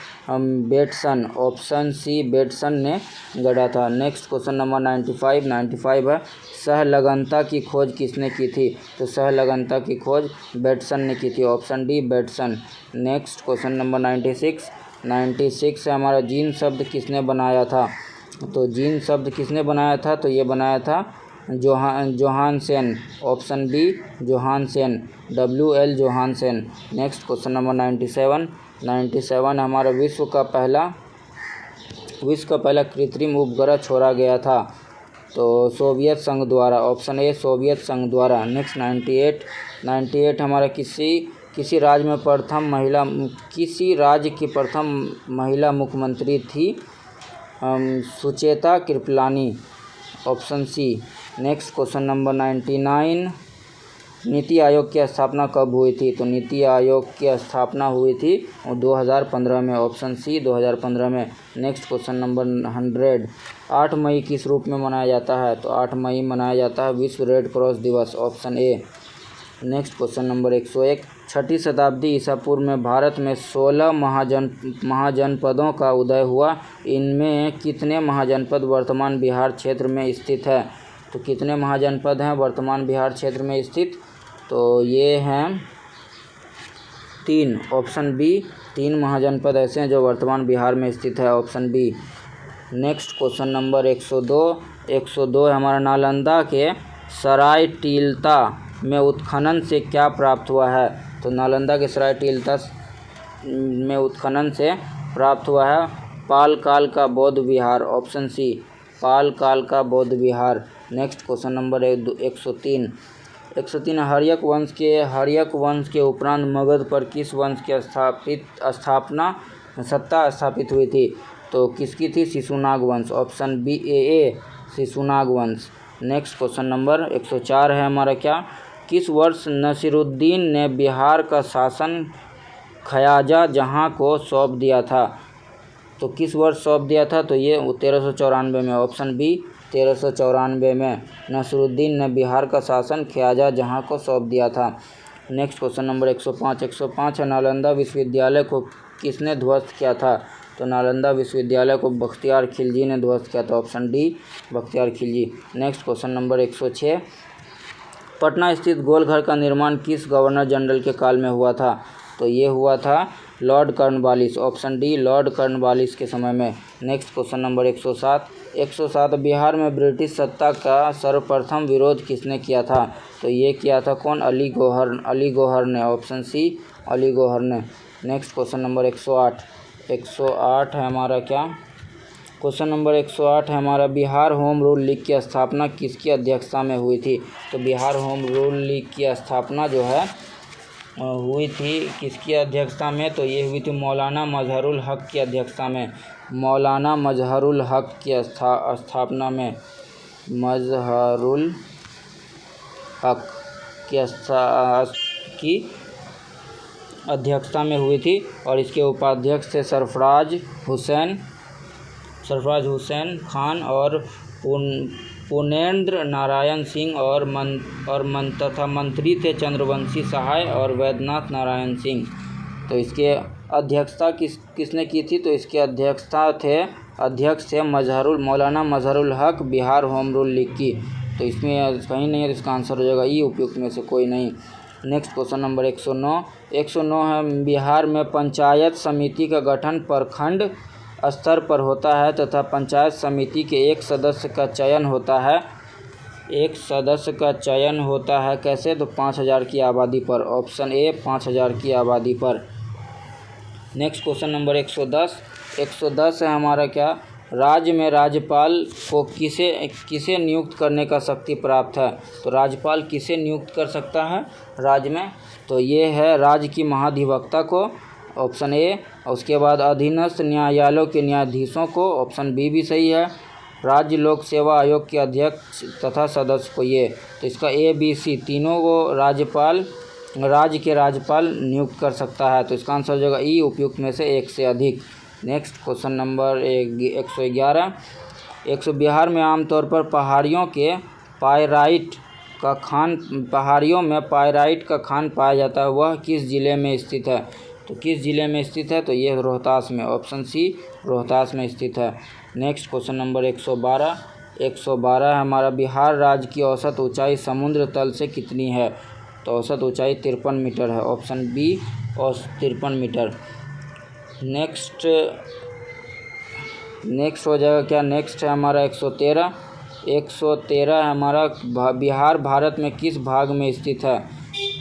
बेटसन। ऑप्शन सी, बेटसन ने गढ़ा था। नेक्स्ट क्वेश्चन नंबर 95 है, सहलगनता की खोज किसने की थी। तो सहलगनता की खोज बेटसन ने की थी। Option D, Bateson. Next question number 96 है हमारा, जीन शब्द किसने बनाया था। तो जीन शब्द किसने बनाया था, तो ये बनाया था Johannsen. Option B, Johannsen, WL Johannsen. Next question number 97 हमारा, विश्व का पहला कृत्रिम उपग्रह छोड़ा गया था। तो सोवियत संघ द्वारा। ऑप्शन ए, सोवियत संघ द्वारा। नेक्स्ट 98 हमारा, किसी राज्य की प्रथम महिला मुख्यमंत्री थी। Sucheta Kripalani. Option C. Next question number 99, NITI आयोग की स्थापना कब हुई थी। तो नीति आयोग की स्थापना हुई थी 2015 में। ऑप्शन सी, 2015 में। नेक्स्ट क्वेश्चन नंबर 100, 8 मई किस रूप में मनाया जाता है। तो 8 मई मनाया जाता है विश्व रेड क्रॉस दिवस। Option A. Next question number 101, 6ठी शताब्दी ईसा पूर्व में भारत में 16 महाजनपदों का उदय हुआ। इनमें कितने महाजनपद वर्तमान बिहार क्षेत्र में स्थित है। तो कितने महाजनपद हैं वर्तमान बिहार क्षेत्र में स्थित। तो ये हैं 3। ऑप्शन बी, 3 महाजनपद ऐसे हैं जो वर्तमान बिहार में स्थित है। Option B. Next question number 102 है हमारा, नालंदा के सराय टीलता में उत्खनन से क्या प्राप्त हुआ है। तो नालंदा के सराय टीलता में उत्खनन से प्राप्त हुआ है पाल काल का बौद्ध विहार। ऑप्शन सी, पाल काल का बौद्ध विहार। नेक्स्ट क्वेश्चन नंबर 103, हर्यक वंश के उपरांत मगध पर किस वंश की सत्ता स्थापित हुई थी। तो किसकी थी, शिशुनाग वंश। ऑप्शन बी, ए, शिशुनाग वंश। नेक्स्ट क्वेश्चन नंबर 104 है हमारा, किस वर्ष नसीरुद्दीन ने बिहार का शासन ख्वाजा जहाँ को सौंप दिया था। तो किस वर्ष सौंप दिया था, तो ये 1394 में। ऑप्शन बी, 1394 में नसीरुद्दीन ने बिहार का शासन ख्वाजा जहाँ को सौंप दिया था। नेक्स्ट क्वेश्चन नंबर 105 है, नालंदा विश्वविद्यालय को किसने ध्वस्त किया था। तो नालंदा विश्वविद्यालय को बख्तियार खिलजी ने ध्वस्त किया था। Option D, Bakhtiyar Khilji. Next question number 106, Patna स्थित गोलघर का निर्माण किस गवर्नर जनरल के काल में हुआ था। तो ये हुआ था Lord Cornwallis. Option D, Lord Cornwallis के समय में। नेक्स्ट क्वेश्चन नंबर 107, बिहार में ब्रिटिश सत्ता का सर्वप्रथम विरोध किसने किया था। तो ये किया था कौन, अली गौहर ने। ऑप्शन सी, अली गौहर ने। नेक्स्ट क्वेश्चन नंबर 108 है हमारा, क्वेश्चन नंबर 108 है हमारा, बिहार होम रूल लीग की स्थापना किसकी अध्यक्षता में हुई थी। तो बिहार होम रूल लीग की स्थापना जो है हुई थी किसकी अध्यक्षता में। तो ये हुई थी मौलाना मजहरुल हक की अध्यक्षता में। मौलाना मजहरुल हक की स्थापना में मजहरुल हक की अध्यक्षता में हुई थी। और इसके उपाध्यक्ष थे सरफराज हुसैन खान और पुनेंद्र नारायण सिंह तथा मंत्री थे चंद्रवंशी सहाय और वैद्यनाथ नारायण सिंह। तो इसके अध्यक्षता किसने की थी। तो इसके अध्यक्ष थे मौलाना मजहरुल हक बिहार होम रूल लीग की। तो इसमें कहीं नहीं है, इसका आंसर हो जाएगा ई, उपयुक्त में से कोई नहीं। नेक्स्ट क्वेश्चन नंबर 109 है, बिहार में पंचायत समिति का गठन प्रखंड स्तर पर होता है तथा पंचायत समिति के एक सदस्य का चयन होता है। एक सदस्य का चयन होता है कैसे? तो 5000 की आबादी पर। ऑप्शन ए 5000 की आबादी पर। Next question number 110। 110 है हमारा क्या? राज्य में राज्यपाल को किसे नियुक्त करने का शक्ति प्राप्त है? तो राज्यपाल किसे नियुक्त कर सकता है राज्य में? तो ये है राज्य की महाधिवक्ता को, ऑप्शन ए। उसके बाद अधीनस्थ न्यायालयों के न्यायाधीशों को, ऑप्शन बी भी सही है। राज्य लोक सेवा आयोग के अध्यक्ष तथा सदस्य को, ये तो इसका ए बी सी तीनों को राज्य के राज्यपाल नियुक्त कर सकता है। तो इसका आंसर हो जाएगा ई, उपयुक्त में से एक से अधिक। Next question number 111। बिहार में आमतौर पर पहाड़ियों में पायराइट का खान पाया जाता है, वह किस जिले में स्थित है? तो किस जिले में स्थित है? तो ये रोहतास में, ऑप्शन सी रोहतास में स्थित है। Next question number 112। 112 हमारा बिहार राज्य की औसत ऊंचाई समुद्र तल से कितनी है? तो औसत ऊंचाई 53 मीटर है, ऑप्शन बी और 53 मीटर। नेक्स्ट हो जाएगा क्या? नेक्स्ट है हमारा 113। 113 हमारा बिहार भारत में किस भाग में स्थित है?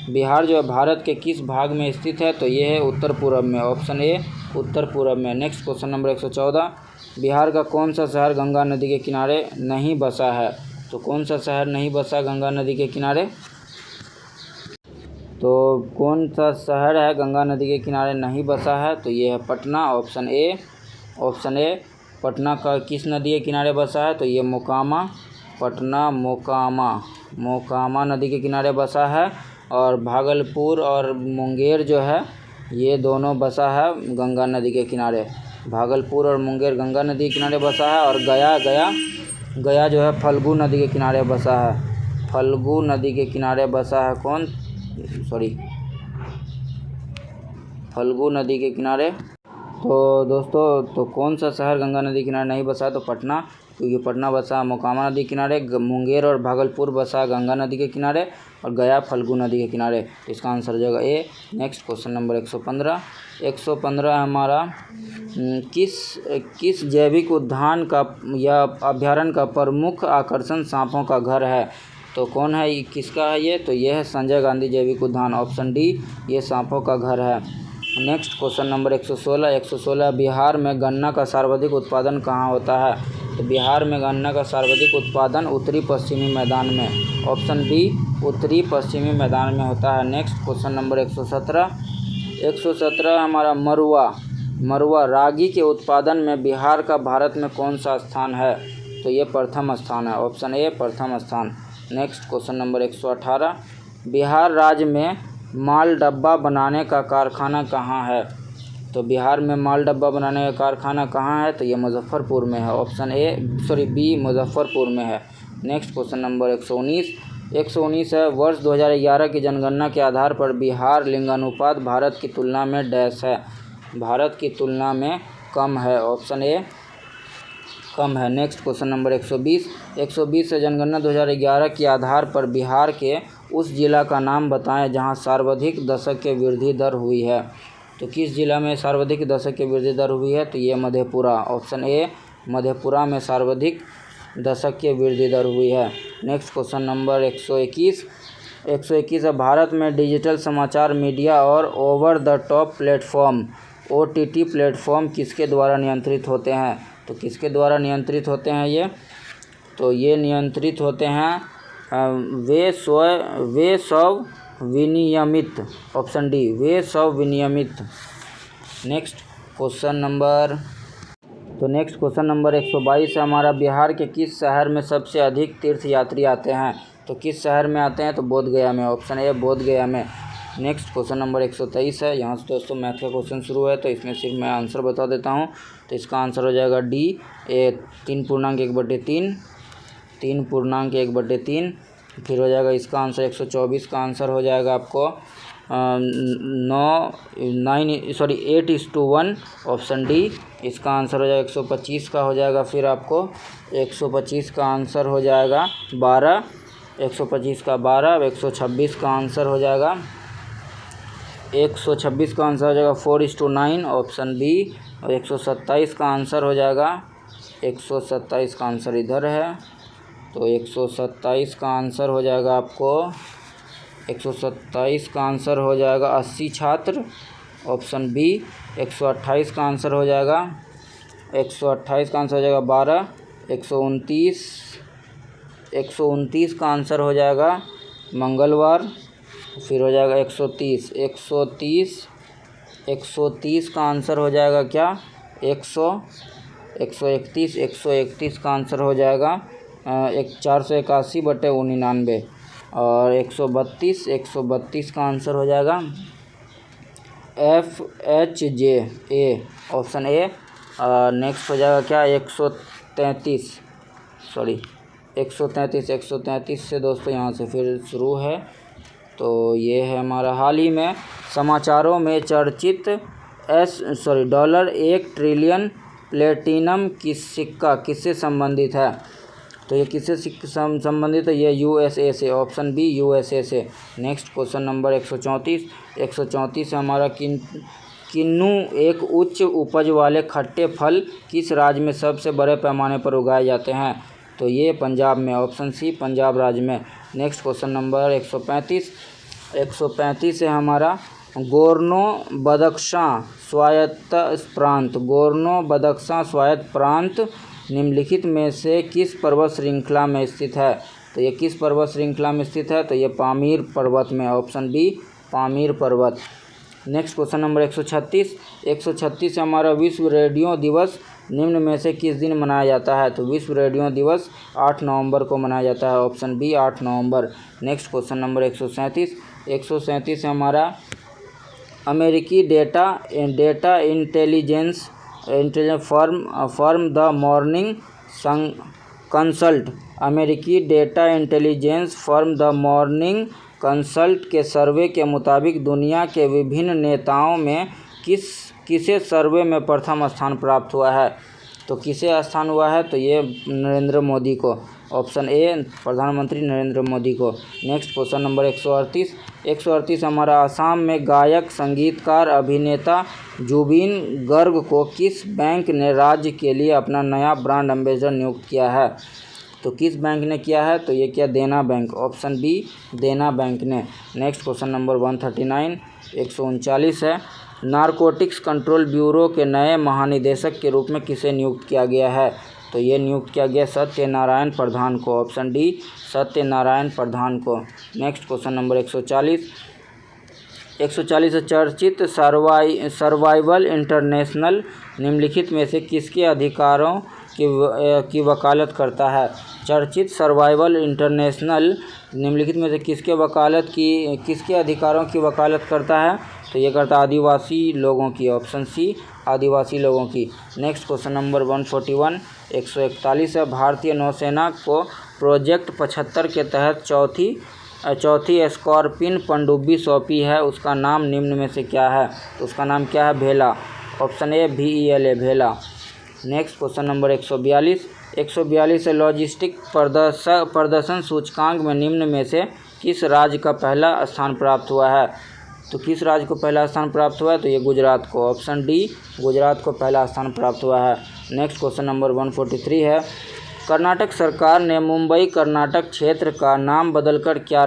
बिहार जो है भारत के किस भाग में स्थित है? तो ये है उत्तर पूर्व में, ऑप्शन ए उत्तर पूर्व में। Next question number 114। बिहार का कौन सा शहर गंगा नदी के किनारे नहीं बसा है? तो कौन सा शहर नहीं बसा गंगा नदी के किनारे? तो कौन सा शहर है गंगा नदी के किनारे नहीं बसा है? तो ये है पटना, ऑप्शन ए। पटना का किस नदी के किनारे बसा है? तो ये मोकामा, पटना मोकामा नदी के किनारे बसा है। और भागलपुर और मुंगेर जो है ये दोनों बसा है गंगा नदी के किनारे। भागलपुर और मुंगेर गंगा नदी के किनारे बसा है। और गया जो है फल्गु नदी के किनारे बसा है। फल्गु नदी के किनारे बसा है कौन? फल्गु नदी के किनारे। तो दोस्तों, तो कौन सा शहर गंगा नदी के किनारे नहीं बसा? तो पटना, क्योंकि पटना बसा मोकामा नदी के किनारे। मुंगेर और भागलपुर बसा गंगा नदी के किनारे। और गया फल्गु नदी के किनारे। इसका आंसर हो जाएगा ए। Next question number 115। 115 हमारा किस जैविक उद्यान का या अभ्यारण्य का प्रमुख आकर्षण सांपों का घर है? तो कौन है, किसका है ये? तो ये है संजय गांधी जैविक उद्यान, ऑप्शन डी, ये सांपों का घर है। Next question number 116। 116 बिहार में गन्ना का सर्वाधिक उत्पादन कहाँ होता है? तो बिहार में गन्ना का सर्वाधिक उत्पादन उत्तरी पश्चिमी मैदान में, ऑप्शन बी उत्तरी पश्चिमी मैदान में होता है। Next question number 117। 117 हमारा मरुआ रागी के उत्पादन में बिहार का भारत में कौन सा स्थान है? तो ये प्रथम स्थान है, ऑप्शन ए प्रथम स्थान। Next question number 118। बिहार राज्य में माल डब्बा बनाने का कारखाना कहाँ है? तो बिहार में माल डब्बा बनाने का कारखाना कहाँ है? तो ये मुजफ्फरपुर में है, ऑप्शन बी मुजफ्फरपुर में है। Next question number 119। 119 है वर्ष 2011 की जनगणना के आधार पर बिहार लिंगानुपात भारत की तुलना में डैश है? भारत की तुलना में कम है, ऑप्शन ए कम है। Next question number 120। 120 है जनगणना 2011 के आधार पर बिहार के उस जिला का नाम बताएं जहां सर्वाधिक दशक के वृद्धि दर हुई है। तो किस जिला में सर्वाधिक दशक की वृद्धि दर हुई है? तो ये मधेपुरा, ऑप्शन ए मधेपुरा में सर्वाधिक दशक की वृद्धि दर हुई है। Next question number 121। 121 है भारत में डिजिटल समाचार मीडिया और over the top platform OTT platform किसके द्वारा नियंत्रित होते हैं? तो किसके द्वारा नियंत्रित होते हैं ये? तो ये नियंत्रित होते हैं वे स्व विनियमित, ऑप्शन डी वे स्व विनियमित। नेक्स्ट क्वेश्चन नंबर 122 है हमारा बिहार के किस शहर में सबसे अधिक तीर्थ यात्री आते हैं? तो किस शहर में आते हैं? तो बोधगया में, ऑप्शन ए बोधगया में। नेक्स्ट क्वेश्चन नंबर 123 है। यहाँ से दोस्तों मैथ का क्वेश्चन शुरू है, तो इसमें सिर्फ मैं आंसर बता देता हूँ। तो इसका आंसर हो जाएगा डी 3.1/3, 3.1/3। फिर हो जाएगा इसका आंसर 124 का आंसर हो जाएगा आपको 8:1, ऑप्शन डी। इसका आंसर हो जाएगा 125 का हो जाएगा। फिर आपको 125 का आंसर हो जाएगा 12, 125 का 12। 126 का आंसर हो जाएगा 126 का आंसर हो जाएगा 4:9 ऑप्शन बी। और 127 का आंसर हो जाएगा 127 का आंसर इधर है, तो 127 का आंसर हो जाएगा आपको 127 का आंसर हो जाएगा 80 छात्र ऑप्शन बी। 128 का आंसर हो जाएगा 128 का आंसर हो जाएगा 12। 129 का आंसर हो जाएगा मंगलवार। फिर हो जाएगा 130 का आंसर हो जाएगा क्या 131 का आंसर हो जाएगा 481/99। और 132 का आंसर हो जाएगा FHJ ऑप्शन ए। नेक्स्ट हो जाएगा क्या 133 से दोस्तों यहाँ से फिर शुरू है। तो ये है हमारा हाल ही में समाचारों में चर्चित $1 ट्रिलियन प्लेटिनम की सिक्का किससे संबंधित है। तो ये किससे संबंधित है, ये USA से, ऑप्शन बी USA से। नेक्स्ट क्वेश्चन नंबर 134 है हमारा किन्नू एक उच्च उपज वाले खट्टे फल किस राज्य में सबसे बड़े पैमाने पर उगाए जाते हैं। तो ये पंजाब में, ऑप्शन सी पंजाब राज्य में। नेक्स्ट क्वेश्चन नंबर 135 है हमारा गोर्नो-बदख्शां स्वायत्त प्रांत निम्नलिखित में से किस पर्वत श्रृंखला में स्थित है। तो ये किस पर्वत श्रृंखला में स्थित है, तो ये पामीर पर्वत में, ऑप्शन बी पामीर पर्वत। नेक्स्ट क्वेश्चन नंबर 136 हमारा विश्व रेडियो दिवस निम्न में से किस दिन मनाया जाता है। तो विश्व रेडियो दिवस 8 नवंबर को मनाया जाता है, ऑप्शन बी 8 नवंबर। नेक्स्ट क्वेश्चन नंबर 137 है हमारा अमेरिकी data intelligence firm the Morning Consult. अमेरिकी data intelligence firm the Morning Consult के सर्वे के मुताबिक दुनिया के विभिन्न नेताओं में किसे सर्वे में प्रथम स्थान प्राप्त हुआ है। तो किसे स्थान हुआ है, तो ये नरेंद्र मोदी को, ऑप्शन ए प्रधानमंत्री नरेंद्र मोदी को। नेक्स्ट क्वेश्चन नंबर 138 हमारा असम में गायक संगीतकार अभिनेता जुबिन गर्ग को किस बैंक ने राज्य के लिए अपना नया ब्रांड एम्बेसडर नियुक्त किया है। तो किस बैंक ने किया है, तो ये क्या देना बैंक, ऑप्शन बी देना बैंक ने। नेक्स्ट क्वेश्चन नंबर 139 है नारकोटिक्स कंट्रोल ब्यूरो के नए महानिदेशक के रूप में किसे नियुक्त किया गया है। तो ये नियुक्त किया गया सत्यनारायण प्रधान को, ऑप्शन डी सत्यनारायण प्रधान को। नेक्स्ट क्वेश्चन नंबर 140 चर्चित सर्वाइवल इंटरनेशनल निम्नलिखित में से किसके अधिकारों की वकालत करता है। चर्चित सर्वाइवल इंटरनेशनल निम्नलिखित में से किसके अधिकारों की वकालत करता है। तो ये करता है आदिवासी लोगों की, ऑप्शन सी आदिवासी लोगों की। नेक्स्ट क्वेश्चन नंबर 141 है भारतीय नौसेना को प्रोजेक्ट 75 के तहत चौथी स्कॉर्पिन पनडुब्बी सौंपी है, उसका नाम निम्न में से क्या है। तो उसका नाम क्या है, भेला, ऑप्शन ए VELA भेला। नेक्स्ट क्वेश्चन नंबर 142 है लॉजिस्टिक प्रदर्शन सूचकांक में निम्न में से किस राज्य का पहला स्थान प्राप्त हुआ है। तो किस राज्य को पहला स्थान प्राप्त हुआ है, तो ये गुजरात को, ऑप्शन डी गुजरात को पहला स्थान प्राप्त हुआ है। नेक्स्ट क्वेश्चन नंबर 143 है कर्नाटक सरकार ने मुंबई कर्नाटक क्षेत्र का नाम बदलकर क्या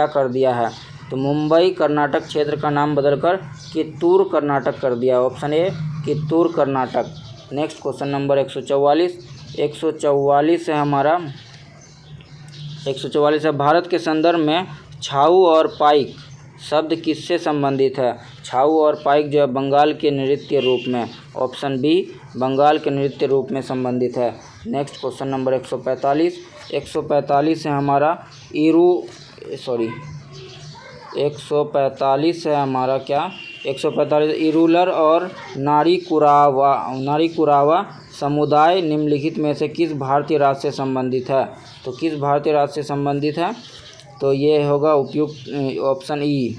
कर दिया है। तो मुंबई कर्नाटक क्षेत्र का नाम बदलकर कित्तूर कर्नाटक कर दिया, option A Kittur Karnataka. Next question number 144 है हमारा 144 है भारत के संदर्भ में छाऊ और पाइक शब्द किससे संबंधित है। छाऊ और पाइक जो है बंगाल के नृत्य रूप में, ऑप्शन बी बंगाल के नृत्य रूप में संबंधित है। नेक्स्ट क्वेश्चन नंबर 145 है हमारा 145 है हमारा क्या 145 इरूलर और नारी कुरावा समुदाय निम्नलिखित में से किस भारतीय राज्य से संबंधित है। तो किस भारतीय राज्य से संबंधित है, तो ये होगा उपयुक्त option E.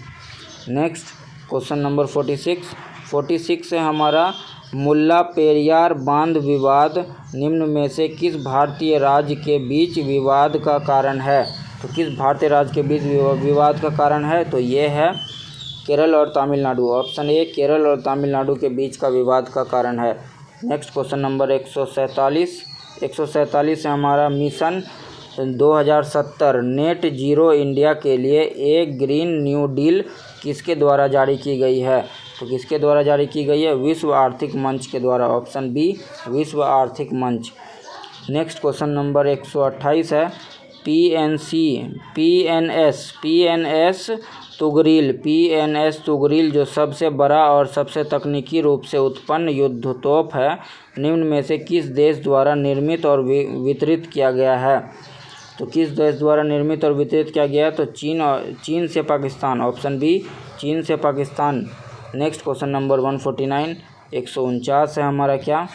Next question number 46 है हमारा मुल्ला पेरियार बांध विवाद निम्न में से किस भारतीय राज्य के बीच विवाद का कारण है। तो किस भारतीय राज्य के बीच विवाद का कारण है, तो ये है केरल और तमिलनाडु। ऑप्शन ए केरल और तमिलनाडु के बीच का विवाद का कारण है। नेक्स्ट क्वेश्चन नंबर 147 है हमारा मिशन 2070 नेट जीरो इंडिया के लिए एक ग्रीन न्यू डील किसके द्वारा जारी की गई है? तो किसके द्वारा जारी की गई है? विश्व आर्थिक मंच के द्वारा। ऑप्शन बी विश्व आर्थिक मंच। नेक्स्ट क्वेश्चन नंबर 128 है PNS तुगरिल जो सबसे बड़ा और सबसे तकनीकी रूप से उत्पन्न युद्धतोप है, निम्न में से किस देश द्वारा निर्मित और वितरित किया गया है? तो किस देश द्वारा निर्मित और वितरित किया गया है? तो चीन से पाकिस्तान। ऑप्शन बी चीन से पाकिस्तान। नेक्स्ट क्वेश्चन नंबर 149 149 है हमारा क्या?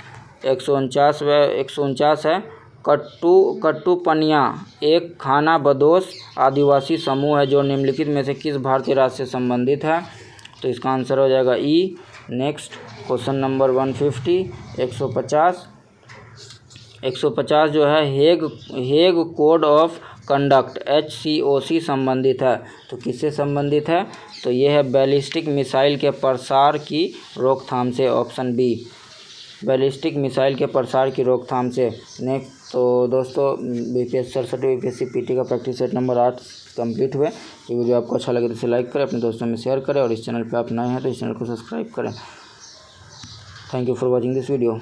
149 है कट्टुपनिया एक खानाबदोश आदिवासी समूह है जो निम्नलिखित में से किस भारतीय राज्य से संबंधित है? तो इसका आंसर हो जाएगा ई। नेक्स्ट क्वेश्चन नंबर 150 150 जो है Hague code of conduct HCOC संबंधित है। तो किससे संबंधित है? तो ये है बैलिस्टिक मिसाइल के प्रसार की रोकथाम से। ऑप्शन बी बैलिस्टिक मिसाइल के प्रसार की रोकथाम से। नेक्स्ट तो दोस्तों BPSC 67 BPSC PT का प्रैक्टिस सेट नंबर 8 कंप्लीट हुए। ये वीडियो आपको अच्छा लगे तो इसे लाइक करें, अपने दोस्तों में शेयर करें और इस चैनल पर आप नए हैं तो इस चैनल को सब्सक्राइब करें। Thank you for watching this video.